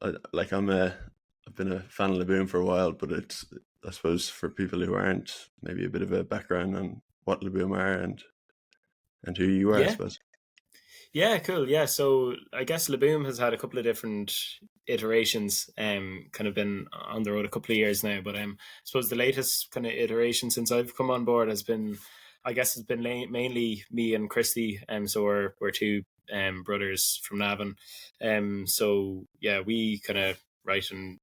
I've been a fan of Laboon for a while, but it's, I suppose, for people who aren't, maybe a bit of a background on what Laboon are and who you are, I Yeah, suppose. yeah, cool. Yeah, so I guess Laboom has had a couple of different iterations, kind of been on the road a couple of years now. But I suppose the latest kind of iteration since I've come on board has been, I guess, it's been mainly me and Christy. So we're two brothers from Navan. So yeah, we kind of write and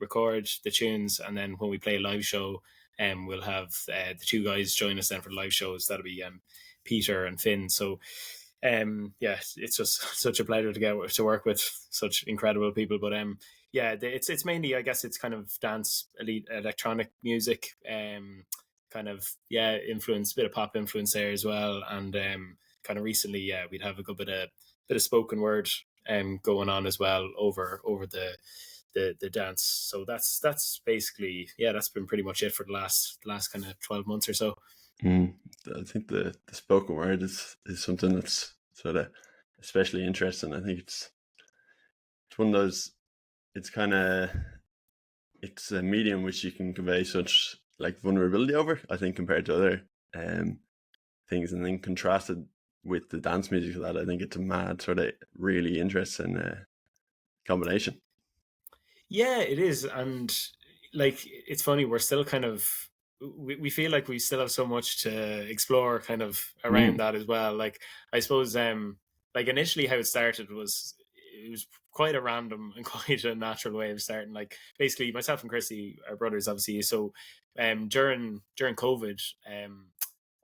record the tunes, and then when we play a live show, we'll have the two guys join us then for the live shows. That'll be Peter and Finn. So yeah, it's just such a pleasure to get to work with such incredible people. But yeah, it's mainly, I guess, it's kind of dance, elite electronic music, kind of, yeah, influence, bit of pop influence there as well. And kind of recently, yeah, we'd have a good bit of spoken word going on as well over the dance. So that's basically, yeah, that's been pretty much it for the last kind of 12 months or so. Mm. I think the spoken word is something that's sort of especially interesting. I think it's one of those. It's kind of, it's a medium which you can convey such like vulnerability over. I think compared to other um, things, and then contrasted with the dance music of that, I think it's a mad sort of really interesting combination. Yeah, it is. And like, it's funny, we're still kind of, we feel like we still have so much to explore kind of around Mm. that as well. Like, I suppose, like initially how it started was, it was quite a random and quite a natural way of starting. Like, basically, myself and Chrissy, our brothers, obviously. So, during COVID,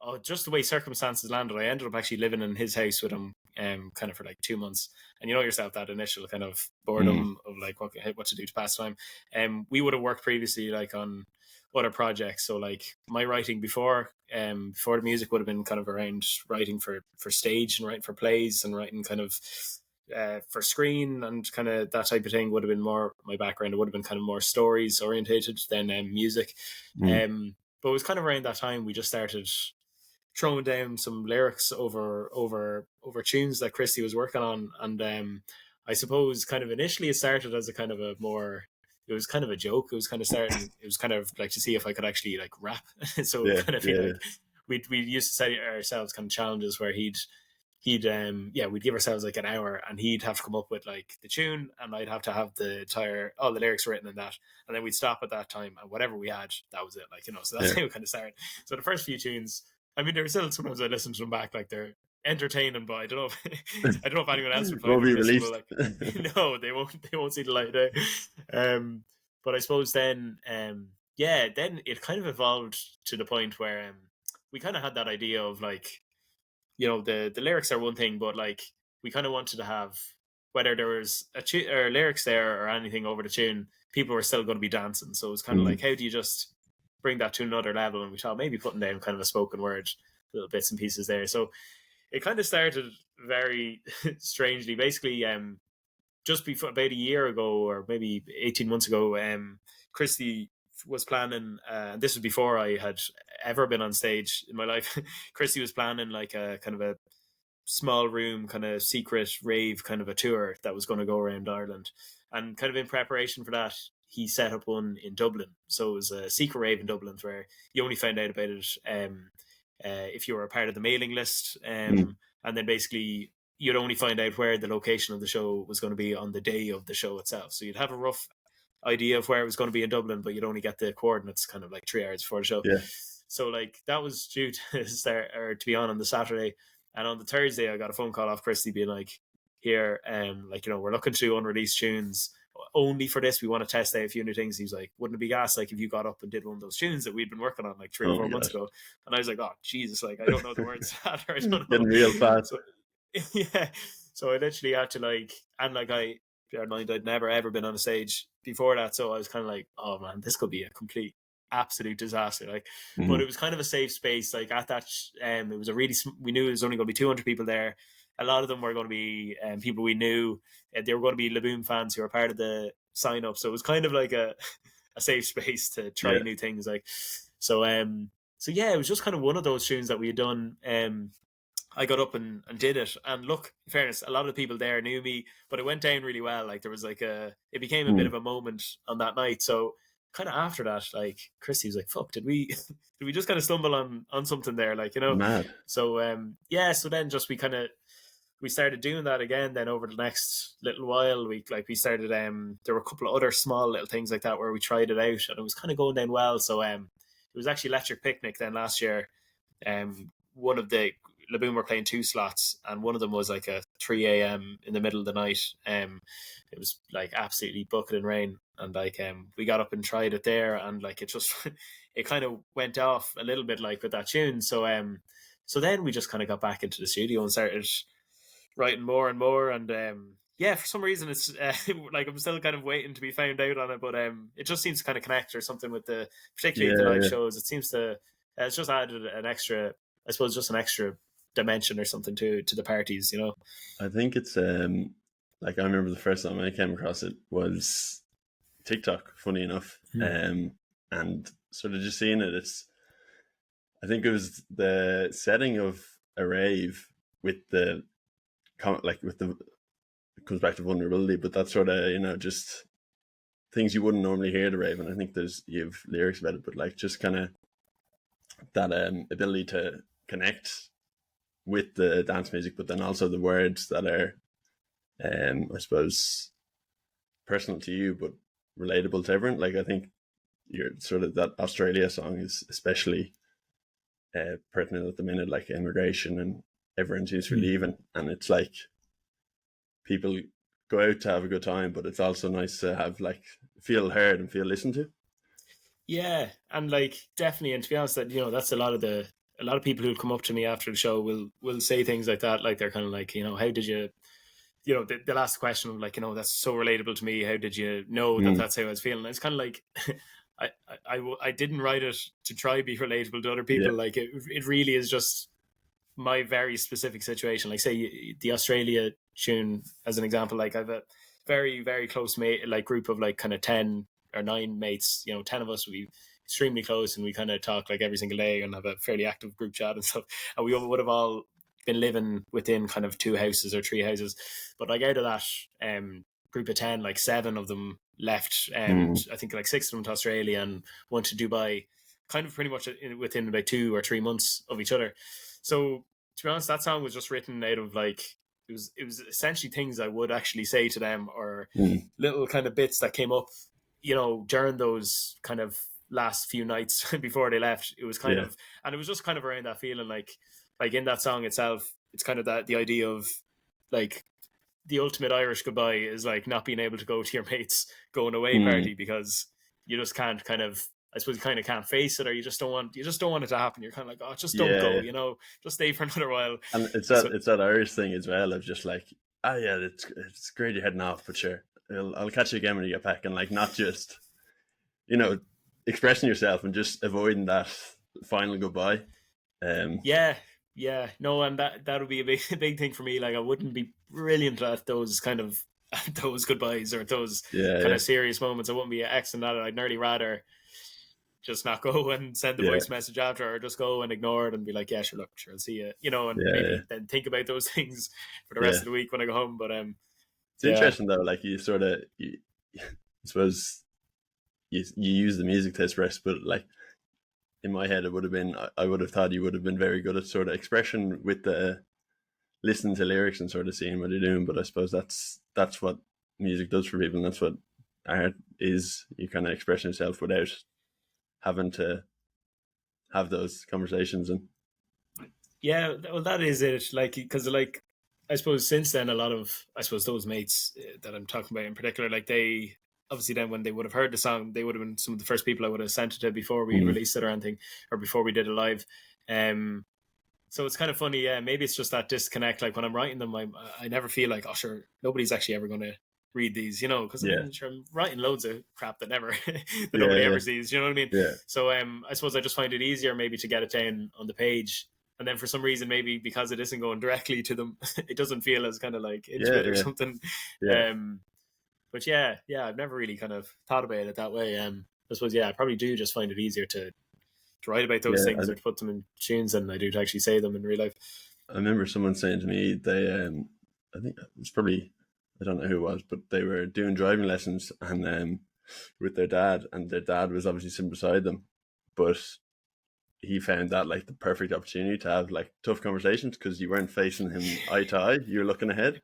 oh, just the way circumstances landed, I ended up actually living in his house with him, kind of for like 2 months. And you know yourself, that initial kind of Mm. boredom of like what to do to pass time. We would have worked previously like on other projects. So like my writing before the music would have been kind of around writing for stage and writing for plays and writing kind of for screen and kind of that type of thing would have been more my background. It would have been kind of more stories orientated than music. Mm. But it was kind of around that time we just started throwing down some lyrics over tunes that Christy was working on. And I suppose kind of initially it started as a kind of a more, it was kind of a joke. It was kind of like to see if I could actually like rap. So it would Yeah, kind of be yeah, yeah. like we used to set ourselves kind of challenges where he'd yeah, we'd give ourselves like an hour and he'd have to come up with like the tune and I'd have to have the entire all the lyrics written in that, and then we'd stop at that time and whatever we had, that was it, like, so that's Yeah. how we kind of started. So the first few tunes, I mean, there's still sometimes I listen to them back, like they're entertaining, but I don't know if I don't know if anyone else would find Will them be listenable. released. Like, no, they won't see the light of day. But I suppose then, yeah, then it kind of evolved to the point where we kind of had that idea of like, the lyrics are one thing, but like we kind of wanted to have, whether there was or lyrics there or anything over the tune, people were still going to be dancing. So it was kind of like, Mm. how do you just bring that to another level? And we thought maybe putting down kind of a spoken word, little bits and pieces there. So it kind of started very strangely. Basically, just before about a year ago or maybe 18 months ago, Christy was planning, this was before I had ever been on stage in my life. Christy was planning like a kind of a small room kind of secret rave kind of a tour that was going to go around Ireland. And kind of in preparation for that, he set up one in Dublin. So it was a secret rave in Dublin where you only found out about it if you were a part of the mailing list. Mm. And then basically you'd only find out where the location of the show was going to be on the day of the show itself. So you'd have a rough idea of where it was going to be in Dublin, but you'd only get the coordinates kind of like 3 hours before the show. Yeah. So like that was due to start or to be on the Saturday, and on the Thursday I got a phone call off Christy being like, "Here, like we're looking to do unreleased tunes only for this. We want to test out a few new things." He's like, "Wouldn't it be gas like if you got up and did one of those tunes that we'd been working on like three or Oh my four months god. ago?" And I was like, "Oh Jesus, like I don't know the words to that, or I don't know." Getting real fast. So yeah, so I literally had to like, and like I bear in mind I'd never ever been on a stage before that, so I was kind of like, "Oh man, this could be a complete absolute disaster." Like, but it Mm. was kind of a safe space. Like at that, it was a really we knew it was only going to be 200 people there. A lot of them were going to be people we knew. They were going to be Laboon fans who were part of the sign up. So it was kind of like a safe space to try Yeah. new things. Like, so so yeah, it was just kind of one of those tunes that we had done. I got up and did it. And look, in fairness, a lot of people there knew me, but it went down really well. Like there was like it became a bit Mm. of a moment on that night. So kind of after that, like Christy was like, "Fuck, did we did we just kind of stumble on something there?" Like, you know. Mad. So yeah, so then just we started doing that again. Then over the next little while, we started. There were a couple of other small little things like that where we tried it out, and it was kind of going down well. So it was actually Electric Picnic then last year. One of the Laboon were playing two slots, and one of them was like a 3 a.m. in the middle of the night. It was like absolutely bucketing rain, and like we got up and tried it there, and like it just it kind of went off a little bit like with that tune. So then we just kind of got back into the studio and started writing more and more, and yeah, for some reason it's like I'm still kind of waiting to be found out on it, but it just seems to kind of connect or something with particularly with the live Yeah, shows. It seems to it's just added an extra, I suppose, just an extra dimension or something to the parties, you know. I think it's like I remember the first time I came across it was TikTok. Funny enough, and sort of just seeing it. I think it was the setting of a rave with the with the it comes back to vulnerability, but that sort of just things you wouldn't normally hear at a rave. And I think you've lyrics about it, but like just kind of that ability to connect with the dance music, but then also the words that are, I suppose, personal to you but relatable to everyone. Like I think you're sort of that Australia song is especially pertinent at the minute, like immigration and everyone seems to be leaving, and it's like people go out to have a good time, but it's also nice to have like feel heard and feel listened to. Yeah, and like definitely, and to be honest, that that's a lot of people who come up to me after the show will say things like that, like they're kind of like, how did you, they'll ask the question of like, that's so relatable to me. How did you know that that's how I was feeling? And it's kind of like, I didn't write it to try be relatable to other people. Yeah. Like it really is just my very specific situation. Like say the Australia tune as an example, like I've a very, very close mate, like group of like kind of 10 or 9 mates, 10 of us, we extremely close, and we kind of talk like every single day and have a fairly active group chat and stuff. And we would have all been living within kind of 2 houses or 3 houses. But like out of that group of 10, like 7 of them left, and I think like 6 of them to Australia and 1 to Dubai, kind of pretty much within about 2 or 3 months of each other. So to be honest, that song was just written out of like, it was essentially things I would actually say to them, or little kind of bits that came up, during those kind of last few nights before they left. It was kind of, and it was just kind of around that feeling, like in that song itself, it's kind of that the idea of like the ultimate Irish goodbye is like not being able to go to your mate's going away party because you just can't kind of, I suppose you kind of can't face it, or you just don't want it to happen. You're kind of like, oh, just don't go, just stay for another while. And it's that Irish thing as well of just like, oh yeah, it's great you're heading off, but sure, I'll catch you again when you get back, and like not just expressing yourself and just avoiding that final goodbye. Yeah, no, and that would be a big thing for me. Like I wouldn't be brilliant at those kind of those goodbyes or those kind of serious moments. I wouldn't be excellent at it. I'd nearly rather just not go and send the voice message after, or just go and ignore it and be like, yeah, sure, I'll see you, and maybe then think about those things for the rest of the week when I go home. But it's interesting though, like you sort of, I suppose you use the music to express, but like in my head, I would have thought you would have been very good at sort of expression with the listening to lyrics and sort of seeing what you're doing. But I suppose that's what music does for people, and that's what art is. You kind of express yourself without having to have those conversations. And yeah, well, that is it. Like, because like I suppose since then, a lot of, I suppose, those mates that I'm talking about in particular, like they obviously then when they would have heard the song, they would have been some of the first people I would have sent it to before we released it or anything, or before we did it live. So it's kind of funny. Yeah, maybe it's just that disconnect. Like when I'm writing them, I never feel like, oh sure, nobody's actually ever going to read these, because I'm writing loads of crap that nobody ever sees. You know what I mean? Yeah. So I suppose I just find it easier maybe to get it down on the page. And then for some reason, maybe because it isn't going directly to them, it doesn't feel as kind of like intimate or something. Yeah. But yeah, I've never really kind of thought about it that way. I suppose, I probably do just find it easier to write about those things or to put them in tunes than I do to actually say them in real life. I remember someone saying to me I think it's probably, I don't know who it was, but they were doing driving lessons and with their dad, and their dad was obviously sitting beside them, but he found that like the perfect opportunity to have like tough conversations because you weren't facing him eye to eye, you were looking ahead.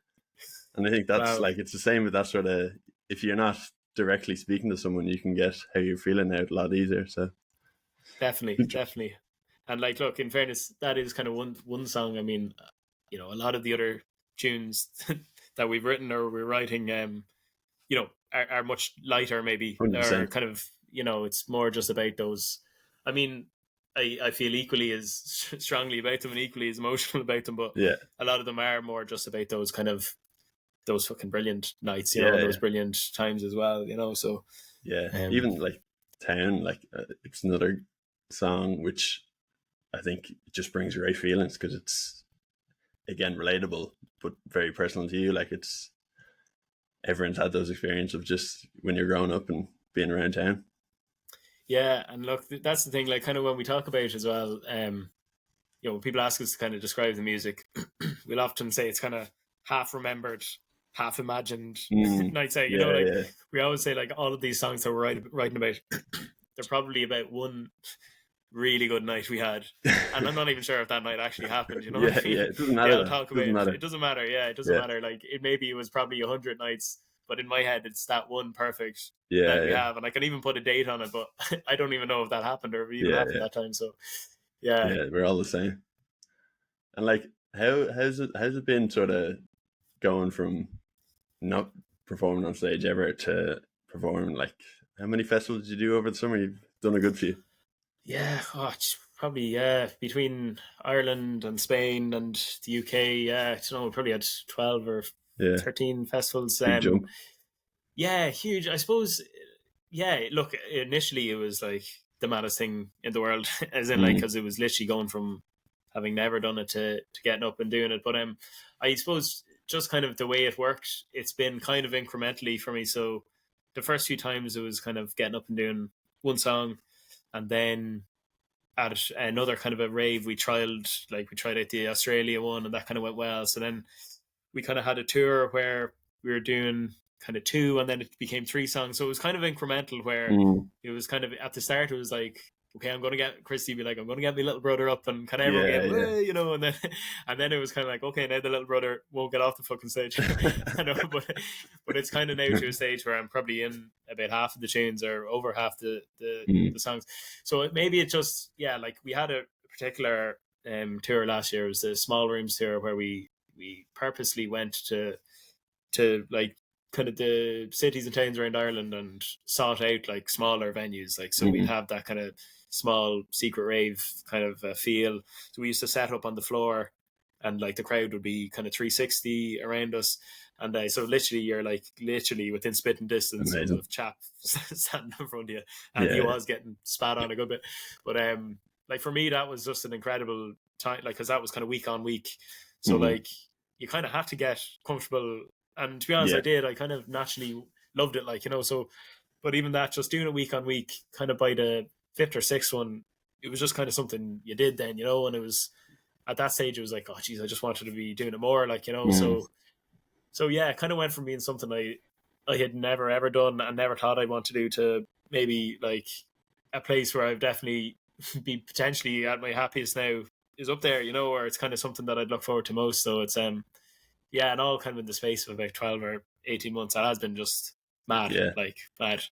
And I think that's Wow. like, it's the same with that sort of, if you're not directly speaking to someone, you can get how you're feeling out a lot easier. So Definitely. And like, look, in fairness, that is kind of one song. I mean, a lot of the other tunes that we've written or we're writing, are much lighter, maybe, or 100%. kind of, it's more just about those. I mean, I feel equally as strongly about them and equally as emotional about them, but Yeah. a lot of them are more just about those kind of those fucking brilliant nights, Yeah. and Yeah. those brilliant times as well, So, Yeah. um, Even like Town, like it's another song which I think it just brings you right feelings because it's, again, relatable, but very personal to you. Like it's, everyone's had those experiences of just when you're growing up and being around town. yeah, and look, that's the thing. Like, kind of when we talk about it as well, when people ask us to kind of describe the music, we'll often say it's kind of half remembered, half imagined nights out. Yeah. Like Yeah. we always say, like all of these songs that we're writing about, they're probably about one really good night we had, and I'm not even sure if that night actually happened. You know what Yeah. I Yeah. mean? It doesn't matter Yeah, I'll though. talk It about doesn't it. matter. It doesn't matter. Yeah, it doesn't Yeah. matter. Like maybe it was probably 100 nights, but in my head, it's that one perfect night Yeah. we Yeah. have, and I can even put a date on it, but I don't even know if that happened or if it even Yeah. happened Yeah. that time. So, yeah. Yeah. We're all the same. And like, how's it been sort of going from not performing on stage ever to performing? Like, how many festivals did you do over the summer? You've done a good few. Yeah, probably between Ireland and Spain and the UK. Yeah, I don't know, we probably had 12 or Yeah. 13 festivals. Big jump. Yeah, huge. I suppose. Yeah, look, initially it was like the maddest thing in the world, as in like because it was literally going from having never done it to getting up and doing it. But I suppose just kind of the way it worked, it's been kind of incrementally for me. So the first few times it was kind of getting up and doing one song, and then at another kind of a rave we tried out the Australia one, and that kind of went well. So then we kind of had a tour where we were doing kind of two, and then it became three songs. So it was kind of incremental where it was kind of at the start it was like, okay, I'm going to get Christy be like, I'm going to get my little brother up, and kind of everyone Yeah. get, Yeah. and then it was kind of like, okay, now the little brother won't get off the fucking stage. I know, but it's kind of now to a stage where I'm probably in about half of the tunes or over half the songs. So maybe it just, yeah, like we had a particular tour last year. It was the Small Rooms tour where we purposely went to like kind of the cities and towns around Ireland and sought out like smaller venues, like so we'd have that kind of small secret rave kind of feel. So we used to set up on the floor, and like the crowd would be kind of 360 around us, and so literally you're like literally within spitting distance of Amazing. a chap standing in front of you, and he Yeah. was getting spat on a good bit. But like for me that was just an incredible time, like because that was kind of week on week. So like you kind of have to get comfortable, and to be honest, Yeah. I did. I kind of naturally loved it, like So, but even that, just doing it week on week, kind of by the fifth or sixth one, it was just kind of something you did then, And it was at that stage, it was like, oh, geez, I just wanted to be doing it more, like So yeah, it kind of went from being something I had never ever done and never thought I'd want to do to maybe like a place where I've definitely be potentially at my happiest now is up there, where it's kind of something that I'd look forward to most. So it's yeah, and all kind of in the space of about 12 or 18 months, that has been just mad, Yeah. like mad.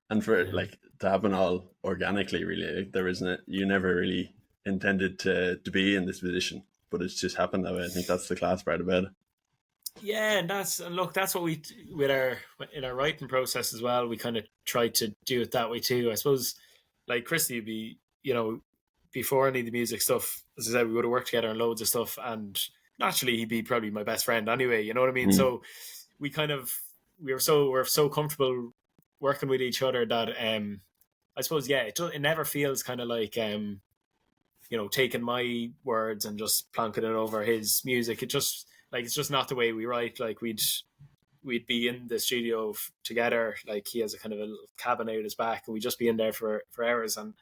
And for like to happen all organically, really, like, there isn't, you never really intended to be in this position, but it's just happened that way. I think that's the class part about it. Yeah, and look, that's what we in our writing process as well. We kind of try to do it that way too. I suppose, like Christy would be, before any of the music stuff, as I said, we would have worked together on loads of stuff, and naturally he'd be probably my best friend anyway. You know what I mean? So we kind of we're so comfortable working with each other that I suppose it never feels kind of like taking my words and just plonking it over his music. It just like it's just not the way we write. Like we'd be in the studio together. Like he has a kind of a little cabin out his back, and we'd just be in there for hours. And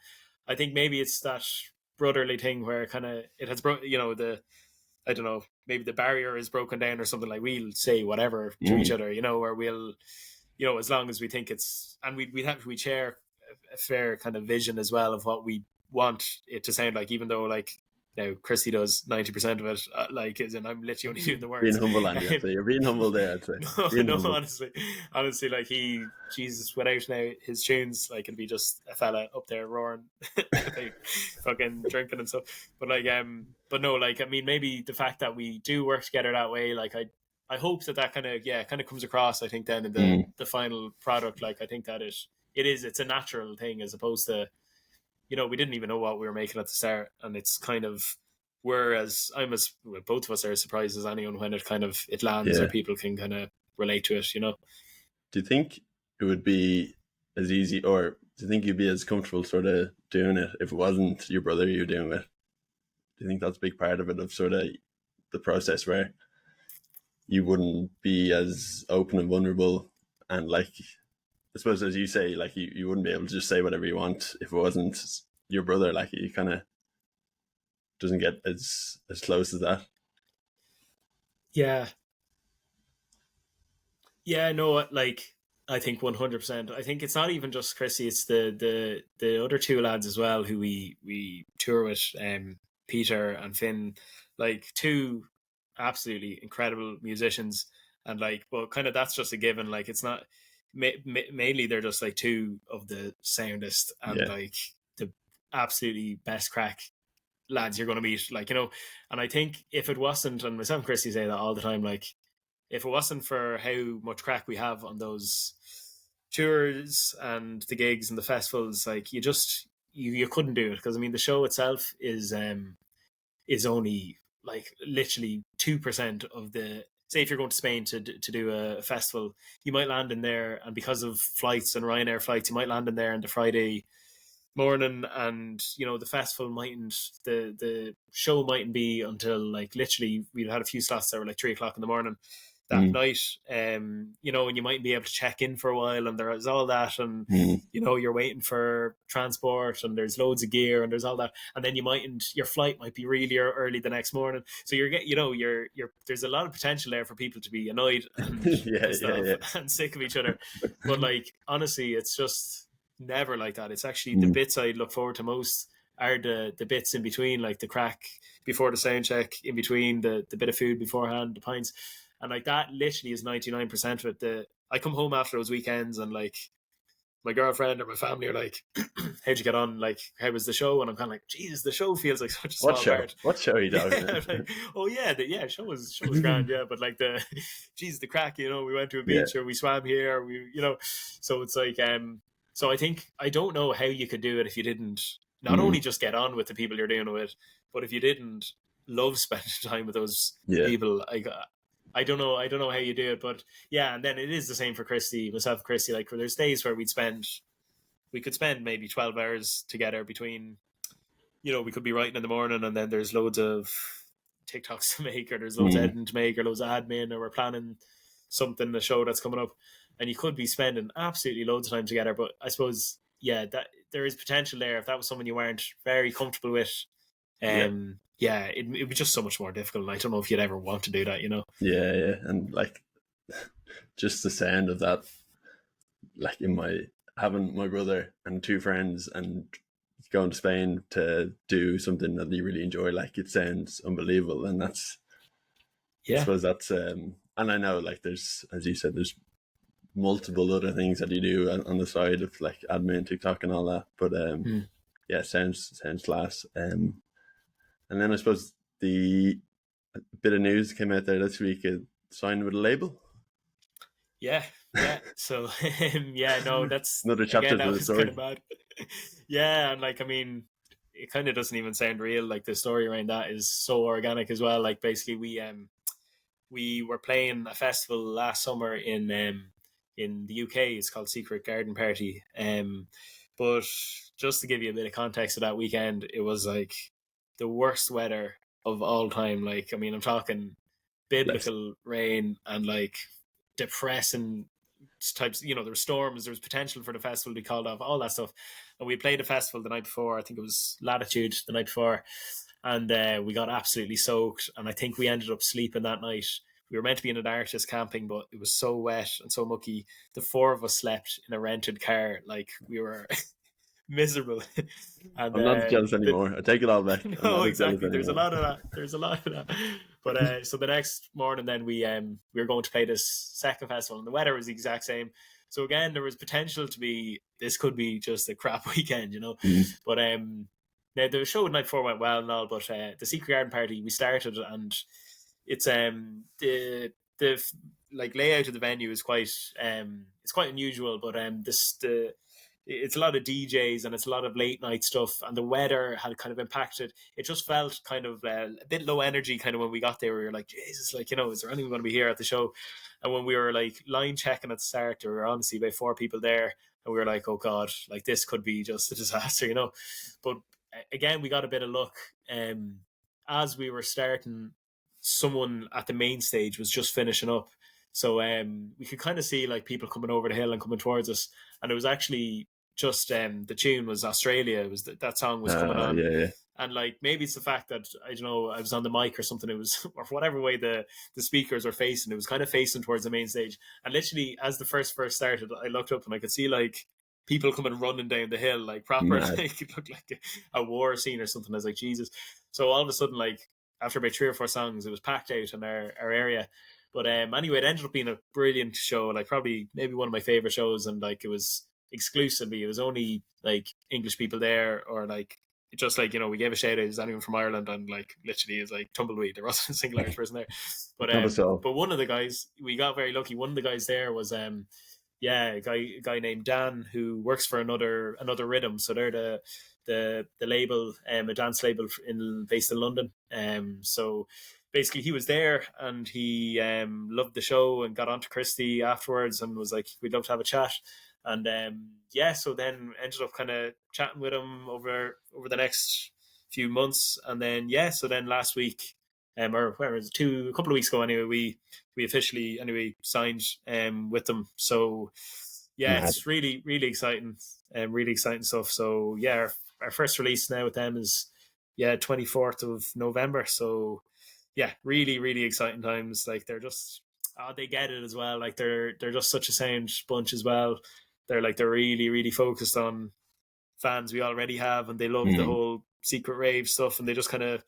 I think maybe it's that brotherly thing where kind of it has the I don't know, maybe the barrier is broken down or something, like we'll say whatever to each other, or we'll, as long as we think it's, and we share a fair kind of vision as well of what we want it to sound like, even though like now Christy does 90% of it, like as in I'm literally only doing the words. Being humble, Andy, I'd say. You're being humble there, I'd say. No, honestly, like Jesus, without now his tunes, like it'd be just a fella up there roaring, like, fucking drinking and stuff. But like, but no, like I mean, maybe the fact that we do work together that way, like I hope that kind of comes across. I think then in the final product, like I think that it's a natural thing as opposed to, we didn't even know what we were making at the start, and it's kind of, whereas both of us are as surprised as anyone when it lands or people can kind of relate to it. Do you think it would be as easy, or do you think you'd be as comfortable sort of doing it if it wasn't your brother you were doing it? Do you think that's a big part of it, of sort of the process where you wouldn't be as open and vulnerable, and like, I suppose as you say, like you wouldn't be able to just say whatever you want if it wasn't your brother, like you kind of doesn't get as close as that. Yeah, no, like I think 100%. I think it's not even just Chrissy; it's the other two lads as well who we tour with, Peter and Finn, like two absolutely incredible musicians, and like, well, kind of that's just a given. Like, it's not mainly they're just like two of the soundest and like the absolutely best crack lads you're going to meet, like, and I think if it wasn't, and myself and Christy say that all the time, like if it wasn't for how much crack we have on those tours and the gigs and the festivals, like you couldn't do it, because I mean the show itself is only like literally 2% of the, say if you're going to Spain to do a festival, you might land in there, and because of flights and Ryanair flights, you might land in there on the Friday morning, and the festival mightn't, the show mightn't be until like literally we had a few slots that were like 3 o'clock in the morning that night, and you might be able to check in for a while, and there's all that, and you're waiting for transport, and there's loads of gear, and there's all that, and then your flight might be really early the next morning, so you're there's a lot of potential there for people to be annoyed and and sick of each other, but like honestly, it's just never like that. It's actually the bits I look forward to most are the bits in between, like the crack before the sound check, in between the bit of food beforehand, the pints, and like that literally is 99% of it. I come home after those weekends, and like my girlfriend or my family are like, how'd you get on? Like, how was the show? And I'm kind of like, Jesus, the show feels like such a small part. What show are you talking about? Like, oh yeah, show was grand, yeah. But like the crack, we went to a beach or we swam here, or so it's like, so I don't know how you could do it if you didn't not only just get on with the people you're doing it with, but if you didn't love spending time with those people. I don't know how you do it, but yeah, and then it is the same for myself and Christy, like there's days where we could spend maybe 12 hours together between, we could be writing in the morning, and then there's loads of TikToks to make, or there's loads of editing to make, or loads of admin, or we're planning something, a show that's coming up, and you could be spending absolutely loads of time together. But I suppose, that there is potential there if that was someone you weren't very comfortable with. It'd be just so much more difficult. And I don't know if you'd ever want to do that, Yeah, and like just the sound of that, like having my brother and two friends and going to Spain to do something that you really enjoy, like it sounds unbelievable, and that's I suppose that's and I know, like there's, as you said, there's multiple other things that you do on the side of like admin, TikTok, and all that. But sounds class. And then I suppose the bit of news came out there this week, signed with a label. Yeah. So that's another chapter to the story. Kind of bad. Yeah, and like I mean, it kind of doesn't even sound real. Like the story around that is so organic as well. Like basically, we were playing a festival last summer in the UK. It's called Secret Garden Party. But just to give you a bit of context of that weekend, it was like the worst weather of all time. Like, I mean, I'm talking biblical rain and like depressing types, there were storms, there was potential for the festival to be called off, all that stuff. And we played a festival the night before, I think it was Latitude the night before, and we got absolutely soaked. And I think we ended up sleeping that night. We were meant to be in an artist camping, but it was so wet and so mucky. The four of us slept in a rented car. Like, we were miserable. And I'm not jealous the anymore. I take it all back. I'm no, not as jealous exactly. There's a anymore. lot of that. There's a lot of that. But so the next morning, then we were going to play this second festival, and the weather was the exact same. So again, there was potential to be, this could be just a crap weekend, you know. Mm. But now the show the night before went well and all, but the Secret Garden party we started, and it's the like layout of the venue is quite it's quite unusual, but it's a lot of DJs and it's a lot of late night stuff, and the weather had kind of impacted. It just felt kind of a bit low energy kind of when we got there. We were like, Jesus, like, you know, is there anyone going to be here at the show? And when we were like line checking at the start, there were honestly about 4 people there, and we were like, oh God, like this could be just a disaster, you know. But again, we got a bit of luck. As we were starting, someone at the main stage was just finishing up. So we could kind of see like people coming over the hill and coming towards us. And it was actually just the tune was Australia. It was that song was coming on. Yeah. And like maybe it's the fact that I don't know, I was on the mic or something. It was, or whatever way the speakers were facing. It was kind of facing towards the main stage. And literally, as the first verse started, I looked up and I could see like people coming running down the hill, like proper. Like, it looked like a war scene or something. I was like, Jesus. So all of a sudden, like after about 3 or 4 songs, it was packed out in our area. But anyway, it ended up being a brilliant show. Like probably maybe one of my favorite shows, and like it was exclusively, it was only like English people there, or like just like, you know, we gave a shout out, is anyone from Ireland, and like literally is like tumbleweed, there wasn't a single Irish person there. But one of the guys, we got very lucky. One of the guys there was a guy named Dan, who works for another rhythm. So they're the label, a dance label based in London. So basically he was there, and he loved the show and got on to Christy afterwards and was like, we'd love to have a chat. And so then ended up kind of chatting with him over the next few months. And then so then last week, or where was it, a couple of weeks ago anyway, we officially signed with them. So it's really, really exciting, really exciting stuff. So our first release now with them is 24th of November. So really, really exciting times. Like, they're just they get it as well. Like, they're just such a sound bunch as well. They're really, really focused on fans we already have, and they love the whole secret rave stuff, and they just kind of,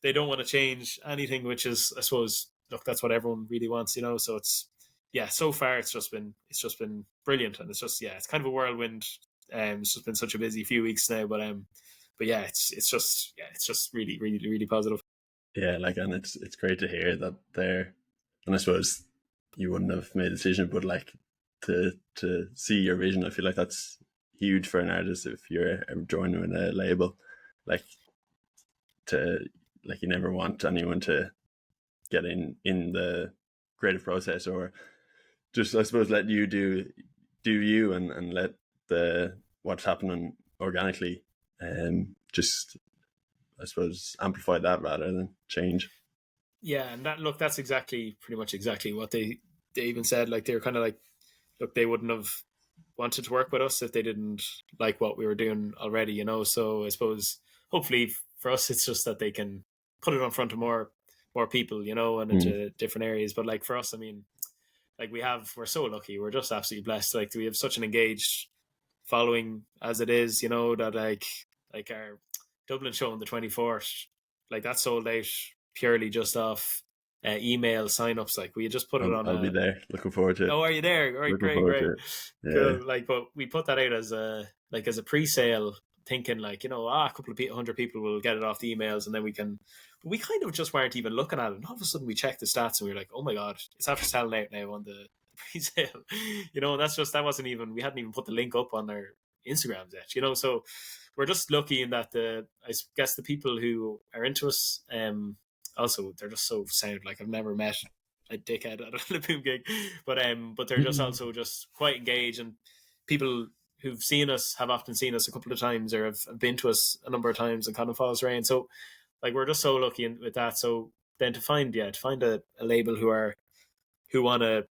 they don't want to change anything, which is, I suppose, look, that's what everyone really wants, you know. So it's so far it's just been brilliant, and it's just it's kind of a whirlwind. It's just been such a busy few weeks now, but it's just really, really, really positive. Yeah, like, and it's great to hear that they're, and I suppose you wouldn't have made a decision, but like to see your vision, I feel like that's huge for an artist if you're ever joining with a label. Like, you never want anyone to get in the creative process, or just, I suppose, let you do you, and let what's happening organically just, I suppose, amplify that rather than change. Yeah, and that's pretty much exactly what they even said. Like, they were kind of like, look, they wouldn't have wanted to work with us if they didn't like what we were doing already, you know. So I suppose hopefully for us, it's just that they can put it in front of more people, you know, and into different areas. But like for us, I mean, like we're so lucky. We're just absolutely blessed. Like, we have such an engaged following as it is, you know, that like our Dublin show on the 24th, like that sold out purely just off email sign-ups. Like, we just put it on. I'll be there. Looking forward to it. Oh, are you there? All right, great. Yeah. Cool. Like, but we put that out as a pre-sale, thinking like, you know, a couple of 100 people will get it off the emails, and then we can. But we kind of just weren't even looking at it. And all of a sudden, we checked the stats, and we were like, oh my god, it's after selling out now on the pre-sale. You know, and that wasn't even. We hadn't even put the link up on our Instagrams yet. You know, so we're just lucky in that I guess the people who are into us, also, they're just so sound. Like, I've never met a dickhead at a Laboom gig, but they're just also just quite engaged, and people who've seen us have often seen us a couple of times, or have been to us a number of times, and kind of follows around. So like, we're just so lucky with that. So then to find a label who want to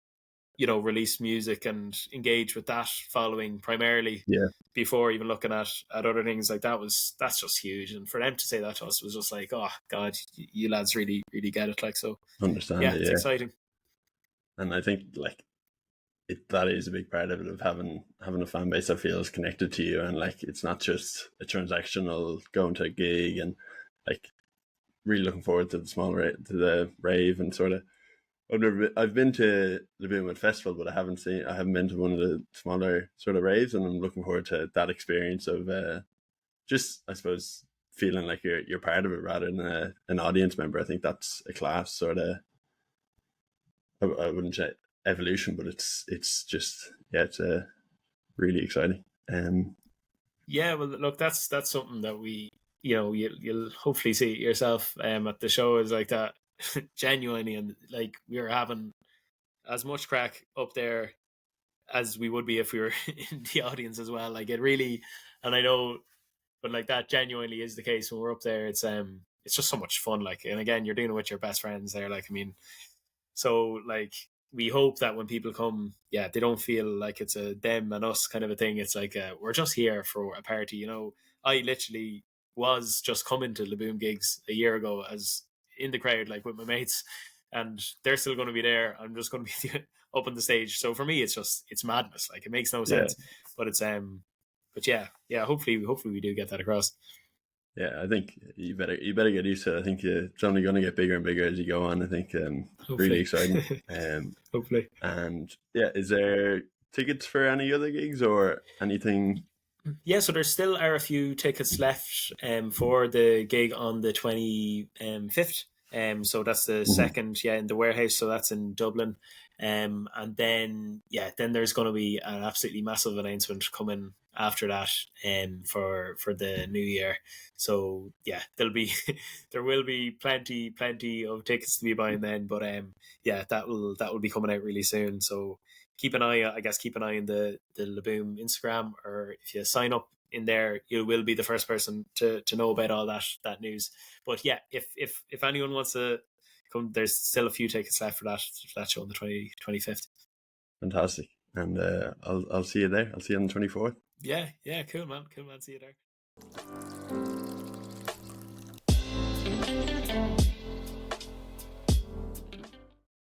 release music and engage with that following primarily Yeah, before even looking at other things. Like that's just huge. And for them to say that to us was just like, oh God, you lads really, really get it. Like, so understand yeah, it. it's Yeah, exciting. and I think like that is a big part of it, of having a fan base that feels connected to you, and like it's not just a transactional going to a gig, and like really looking forward to to the rave, and sort of. I've been to the Boomwood Festival, but I haven't been to one of the smaller sort of raves, and I'm looking forward to that experience of just, I suppose, feeling like you're part of it rather than an audience member. I think that's a class sort of, I wouldn't say evolution, but it's just, yeah, it's really exciting. Yeah, well, look, that's something that we, you'll hopefully see it yourself at the show, is like that genuinely, and like we're having as much crack up there as we would be if we were in the audience as well. Like it really, and I know, but like that genuinely is the case when we're up there. It's just so much fun. Like, and again, you're doing it with your best friends there. Like, I mean, so like we hope that when people come, yeah, they don't feel like it's a them and us kind of a thing. It's like we're just here for a party. I literally was just coming to Laboon gigs a year ago as in the crowd, like with my mates, and they're still going to be there. I'm just going to be up on the stage. So for me, it's madness. Like it makes no Yeah, sense, but but yeah. Hopefully we do get that across. yeah. I think you better get used to it. I think it's only going to get bigger and bigger as you go on. I think really Hopefully, exciting. Um, hopefully. and yeah, is there tickets for any other gigs or anything? Yeah, so there still are a few tickets left for the gig on the 25th. So that's the Mhm. second, yeah, in the warehouse. So that's in Dublin. And then, yeah, then there's going to be an absolutely massive announcement coming after that for the new year. So yeah, there will be plenty of tickets to be buying then. But yeah, that will be coming out really soon. So keep an eye, I guess, keep an eye on the Laboom Instagram, or if you sign up in there, you will be the first person to know about all that news. But yeah, if anyone wants to come, there's still a few tickets left for that show on the 25th. Fantastic. And I'll see you there. I'll see you on the 24th. Yeah, cool man, see you there.